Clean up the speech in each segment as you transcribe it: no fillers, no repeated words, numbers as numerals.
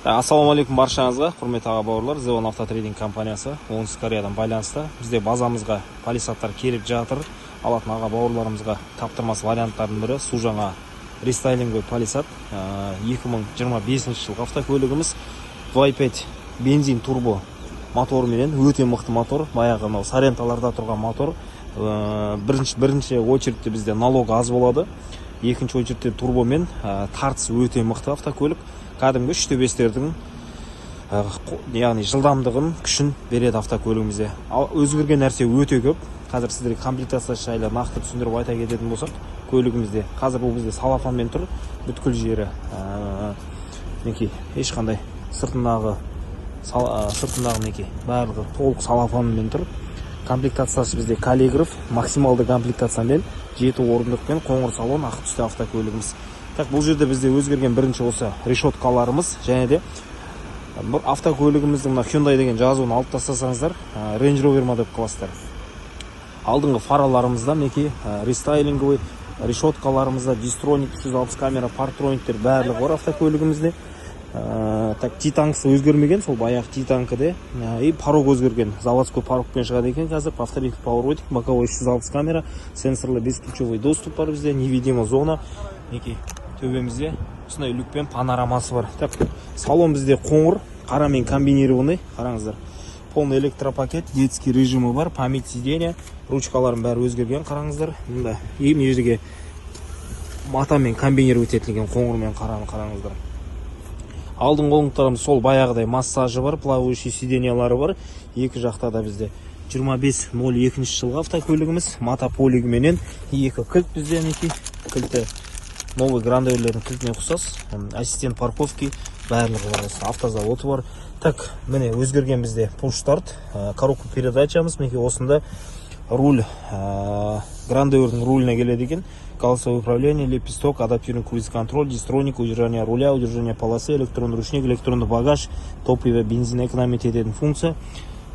Ассалаумағалейкум баршаңызға, құрметті аға бауырлар. Зеон автотрейдинг компаниясы оңтүстік Кореядан байланысты. Бізде базамызға полисаттар келіп жатыр. Алатын аға бауырларымызға таптырмас варианттардың бірі су жаңа рестайлинговый полисат. 2025 жылғы автокөлігіміз 2.5 бензин турбо моторменен, өте мықты мотор. Баяғы Саренталарда тұрған мотор. Бірінші очередте бізде налог аз болады. Екінші очередте турбомен, тартысы өте мықты автокөлік. Кәдімгі 3-5-тердің яғни жылдамдығын, күшін береді автокөлігімізде. Өзгерген нәрсе өте көп. Қазір сіздерге комплектациясы жайлы нақты түсіндіріп айта кететін болсақ, көлігімізде қазір бұл бізде салафанмен тұр. Бүткіл жері мінекей ешқандай сыртындағы мінекей барлығы толық салафанмен тұр. Комплектациясы бізде каллиграф, максималды комплектациямен 7 орындықпен қоңыр салон, ақ түсті автокөлігіміз. Бұл жерде бізде өзгерген бірінші осы решеткаларымыз, және де бір автокөлігіміздің Hyundai деген жазуын алып тастасаңыздар, Range Rover ма деп қаласыздар. Алдыңғы фараларымызда мінекей рестайлинговый, решеткаларымызда дистроник, 360 камера, партрониктер барлығы бар автокөлігімізде. Титанкысы өзгермеген, сол баяғы титанкіде. И порог өзгерген, заводской порогпен шығады екен қазір. Повторитель поворотик, боковой 360 камера, сенсорлы бесключевой доступ бар бізде, невидима зона. Мінекей төбемізде осындай люкпен панорамасы бар. Салон бізде қоңыр, қарамен комбинированный, қараңыздар. Полный электропакет, детский режимі бар, память сиденья, ручкаларын бәрі өзгерген, қараңыздар. Мұнда мына жерге матамен комбинировать етілген қоңырмен қараңыздар. Алдыңғы оңтарымыз сол баяғыдай массажы бар, плавающий сиденьялары бар. Екі жақта да бізде 25.02 жылғы автокөлігіміз, мотополигіменен екі кілт бізде мінекей, кілті новый грандерлердің кілтіне ұқсас, ассистент парковки барлығы бар, автозаводы бар. Міне өзгерген бізде пуш-старт, коробка передачамыз, мінекей осында руль, грандерлердің руліне келеді екен. Колесовое управление, лепесток, адаптивный круиз-контроль, дистроник, удержание руля, удержание полосы, электронный ручник, электронный багаж, топливо, бензин экономить ететін функция.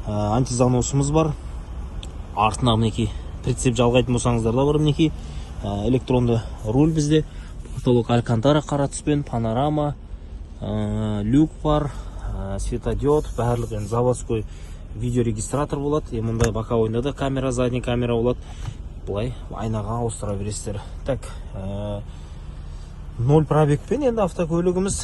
Антизаносымыз бар. Артына мінекей прицеп жалғайтын болсаңыздар да бар мінекей. Электронды руль бізде. Потолок алькантара қара түспен, панорама, люк бар, светодиод, барлығы заводской видеорегистратор болады. Мұнда боковойда да камера, задний камера болады. Бұлай айнаға ауыстыра бересіздер. 0 пробегпен енді автокөлігіміз,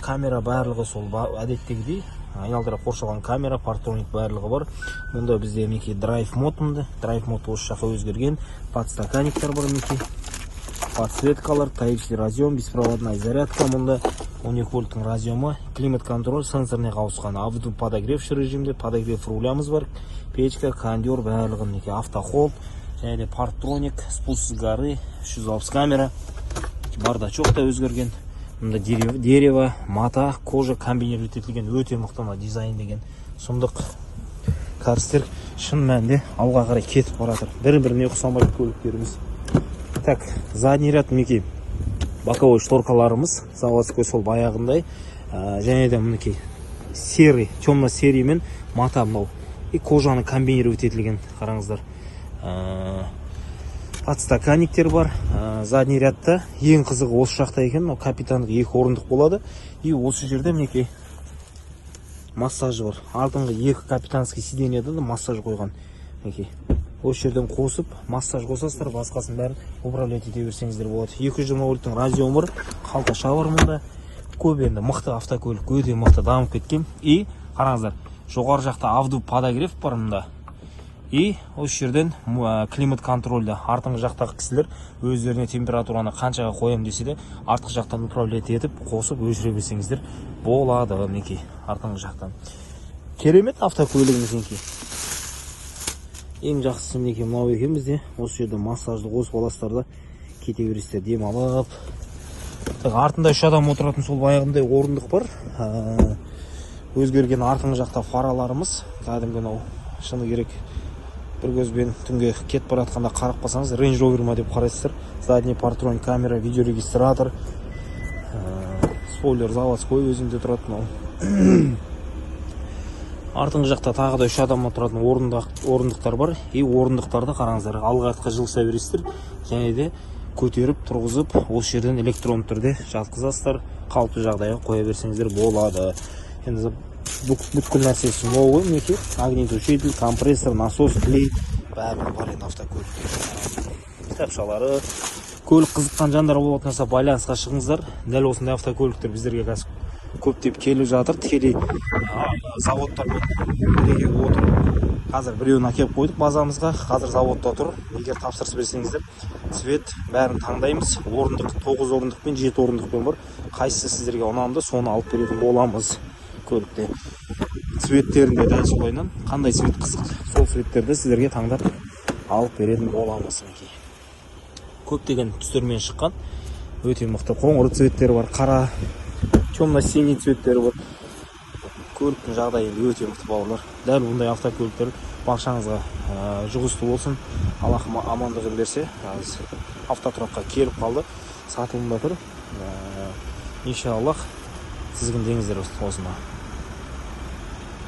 камера барлығы сол әдеттегідей айналдыра қоршалған камера, партроник барлығы бар. Мұнда бізде мінекей драйв мод, драйв мод осы жаққа өзгерген, подстаканниктер бар мінекей, подсветкалар, Type-C разъем, беспроводная зарядка, мұнда 12 вольттың разъемы, климат контроль, сенсорный ауысқан, автоду подогревший режимде, подогрев рулямыз бар, печка, кондер барлығы мінекей, автохолд, және де партроник, спуск с горы, 360 камера, бардачок та өзгерген. Мұнда дерево, мата, кожа комбинировать етілген, өте мықты дизайн деген сұмдық кәрістер шын мәнінде алға қарай кетіп баратыр. Бір-біріне ұқсамайды көліктеріміз. Задний ряд мінекей боковой шторкаларымыз, заводской сол баяғындай, және де мінекей серый, темно-сериймен мата мынау. И кожаны комбинировать етілген, қараңыздар. Подстаканниктер бар. Задний рядта ең қызығы осы жақта екен, капитандық 2 орындық болады. И осы жерде мінекей массажы бар. Алдыңғы 2 капитанский сиденьяда да массаж қойған. Осы жерден қосып, массаж қосасыздар, басқасын бәрін управлять ете берсеңіздер болады. 220 вольттың радиомы бар, қалта шавар мұнда. Көп енді мықты автокөлік, өте мықты дамып кеткен. И қараңыздар, жоғары жақта автоду подогрев бар мұнда. И осы жерден климат контрольда артыңғы жақтағы кісілер өздеріне температураны қаншаға қоям десе де, артқы жақтан управлять етіп, қосып өшіре берсеңіздер болады мінекей артыңғы жақтан. Керемет автокөлігіміз мінекей. Ең жақсысы мінекей мынау екен бізде. Осы жерде массажды қосып аласыздар да кете бересіздер демалып. Артында 3 адам отыратын сол баяғындай орындық бар. Өзгерген артыңғы жақта фараларымыз, кәдімгі мынау шыны керек. Бір көзбен түнге кетіп баратқанда қарап қалсаңыз, Range Rover ма деп қарайсыздар. Задний партроник, камера, видеорегистратор, спойлер заводской өзінде тұратын. Артыңғы жақта тағы да 3 адам отыратын орындықтар бар. И орындықтарды қараңыздар, алға артқа жылыса бересіздер. Және де көтеріп тұрғызып осы жерден электронды түрде жатқызасыздар, қалыпты жағдайға қоя берсеңіздер болады. Енді бүткіл нәрсесі новый, мінекей огнетушитель, компрессор, насос, клей бәрі бар енді автокөлікте. Кітапшалары, көлік қызыққан жандар болатын болса байланысқа шығыңыздар. Дәл осындай автокөліктер біздерге қазір көптеп келіп жатыр. Тікелей заводтармен бірге отыр. Қазір біреуін әкеліп қойдық базамызға. Қазір заводта тұр. Егер тапсырыс берсеңіздер, цвет бәрін таңдаймыз. Орындық 9 орындықпен 7 орындықпен бар. Қайсысы сіздерге ұнамды, соны алып беретін боламыз көлікте. Цветтерінде дәл солайынан қандай цвет қызық, сол цветтерді сіздерге таңдап алып беретін боламыз. Көптеген түстермен шыққан, өте мықты қоңыр цветтері бар, қара, темно-синий цветтері бар. Көліктің жағдайы өте мықты бауырлар. Дәл бұндай автокөліктер баршаңызға жұғысты болсын. Аллахым амандығын берсе, автотұраққа келіп қалды, сатылымда тұр. Иншаллах, тізгіндеңіздер осыны.